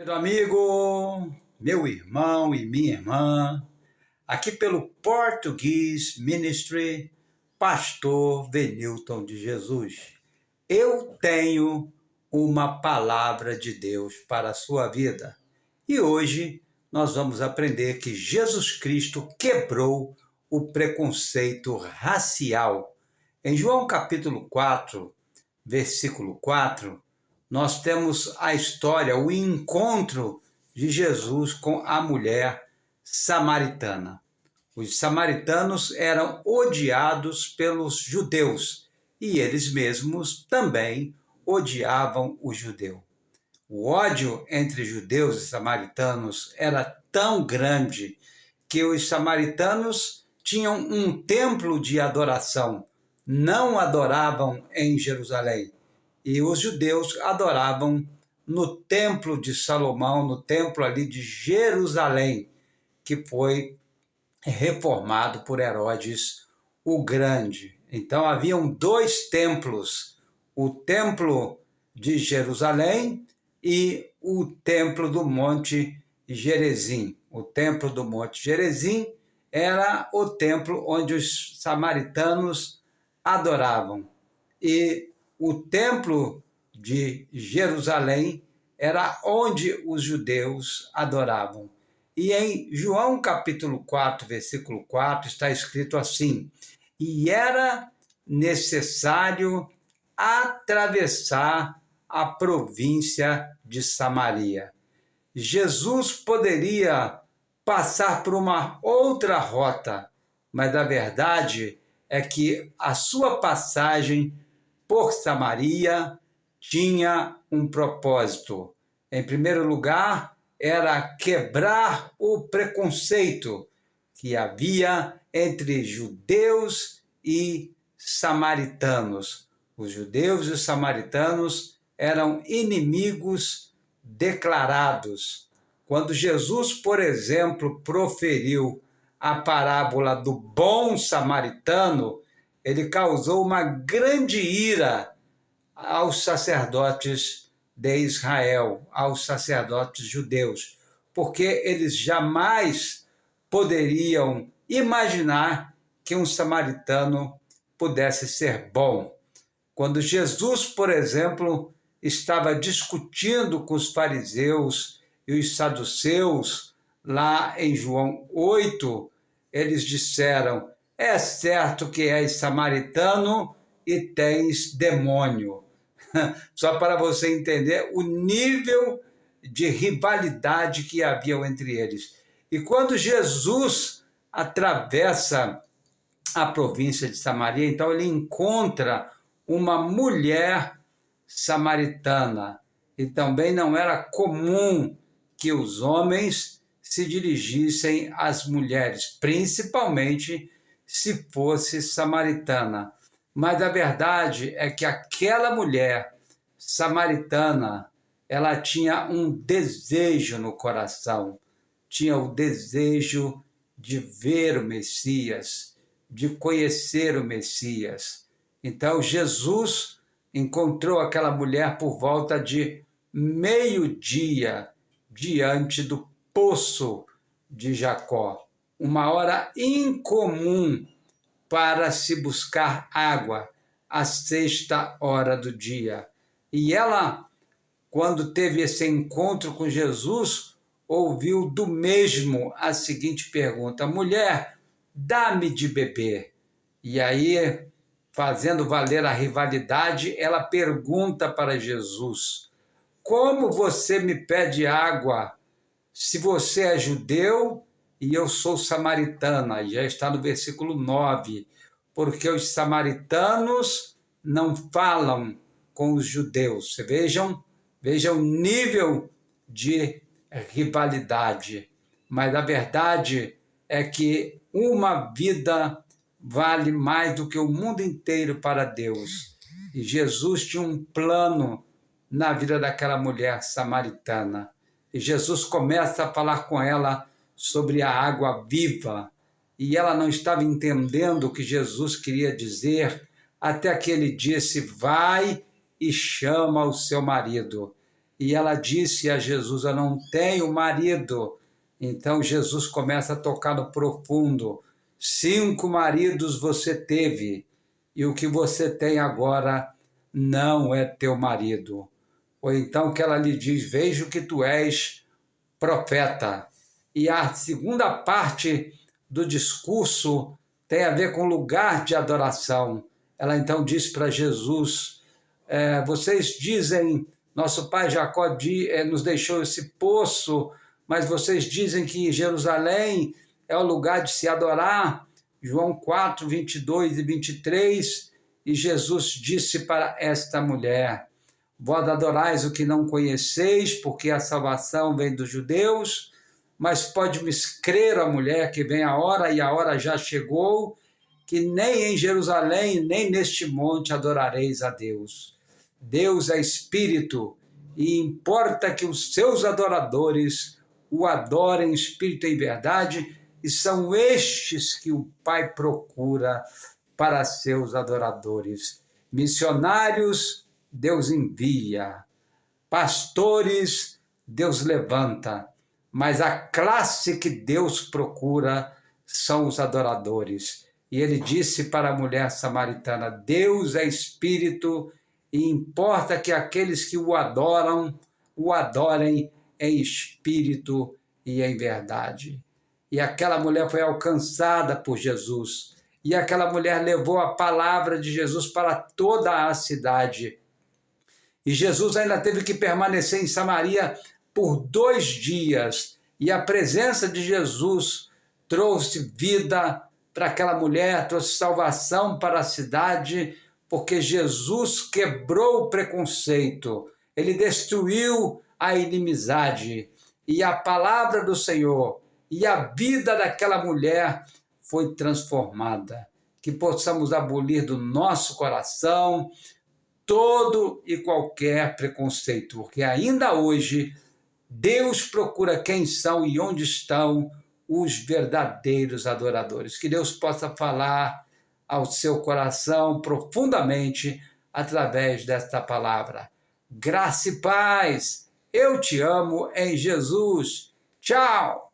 Meu amigo, meu irmão e minha irmã, aqui pelo Português Ministry, Pastor Venilton de Jesus. Eu tenho uma palavra de Deus para a sua vida. E hoje nós vamos aprender que Jesus Cristo quebrou o preconceito racial. Em João capítulo 4, versículo 4, nós temos a história, o encontro de Jesus com a mulher samaritana. Os samaritanos eram odiados pelos judeus e eles mesmos também odiavam o judeu. O ódio entre judeus e samaritanos era tão grande que os samaritanos tinham um templo de adoração, não adoravam em Jerusalém. E os judeus adoravam no templo de Salomão, no templo ali de Jerusalém, que foi reformado por Herodes o Grande. Então haviam dois templos, o templo de Jerusalém e o templo do Monte Gerizim. O templo do Monte Gerizim era o templo onde os samaritanos adoravam. E o templo de Jerusalém era onde os judeus adoravam. E em João capítulo 4, versículo 4, está escrito assim: e era necessário atravessar a província de Samaria. Jesus poderia passar por uma outra rota, mas a verdade é que a sua passagem por Samaria tinha um propósito. Em primeiro lugar, era quebrar o preconceito que havia entre judeus e samaritanos. Os judeus e os samaritanos eram inimigos declarados. Quando Jesus, por exemplo, proferiu a parábola do bom samaritano, ele causou uma grande ira aos sacerdotes de Israel, aos sacerdotes judeus, porque eles jamais poderiam imaginar que um samaritano pudesse ser bom. Quando Jesus, por exemplo, estava discutindo com os fariseus e os saduceus, lá em João 8, eles disseram: é certo que és samaritano e tens demônio. Só para você entender o nível de rivalidade que havia entre eles. E quando Jesus atravessa a província de Samaria, então ele encontra uma mulher samaritana. E também não era comum que os homens se dirigissem às mulheres, principalmente se fosse samaritana. Mas a verdade é que aquela mulher samaritana, ela tinha um desejo no coração, tinha o desejo de ver o Messias, de conhecer o Messias. Então Jesus encontrou aquela mulher por volta de meio-dia, diante do poço de Jacó, uma hora incomum para se buscar água, a sexta hora do dia. E ela, quando teve esse encontro com Jesus, ouviu do mesmo a seguinte pergunta: mulher, dá-me de beber. E aí, fazendo valer a rivalidade, ela pergunta para Jesus: como você me pede água se você é judeu e eu sou samaritana? Já está no versículo 9, porque os samaritanos não falam com os judeus. Vejam o nível de rivalidade. Mas a verdade é que uma vida vale mais do que o mundo inteiro para Deus. E Jesus tinha um plano na vida daquela mulher samaritana. E Jesus começa a falar com ela sobre a água viva. E ela não estava entendendo o que Jesus queria dizer, até que ele disse: vai e chama o seu marido. e ela disse a Jesus: eu não tenho marido. Então Jesus começa a tocar no profundo: 5 maridos você teve, e o que você tem agora não é teu marido. Ou então que ela lhe diz: vejo que tu és profeta. E a segunda parte do discurso tem a ver com lugar de adoração. Ela então diz para Jesus: vocês dizem, nosso pai Jacó nos deixou esse poço, mas vocês dizem que Jerusalém é o lugar de se adorar. João 4, 22 e 23, e Jesus disse para esta mulher: vós adorais o que não conheceis, porque a salvação vem dos judeus, mas pode-me crer, a mulher, que vem a hora, e a hora já chegou, que nem em Jerusalém, nem neste monte adorareis a Deus. Deus é espírito, e importa que os seus adoradores o adorem em espírito e em verdade, e são estes que o Pai procura para seus adoradores. Missionários, Deus envia. Pastores, Deus levanta. Mas a classe que Deus procura são os adoradores. E ele disse para a mulher samaritana: Deus é espírito, e importa que aqueles que o adorem em espírito e em verdade. E aquela mulher foi alcançada por Jesus. E aquela mulher levou a palavra de Jesus para toda a cidade. E Jesus ainda teve que permanecer em Samaria por 2 dias. E a presença de Jesus trouxe vida para aquela mulher, trouxe salvação para a cidade, porque Jesus quebrou o preconceito, ele destruiu a inimizade, e a palavra do Senhor e a vida daquela mulher foi transformada. Que possamos abolir do nosso coração todo e qualquer preconceito, porque ainda hoje Deus procura quem são e onde estão os verdadeiros adoradores. Que Deus possa falar ao seu coração profundamente através desta palavra. Graça e paz. Eu te amo em Jesus. Tchau!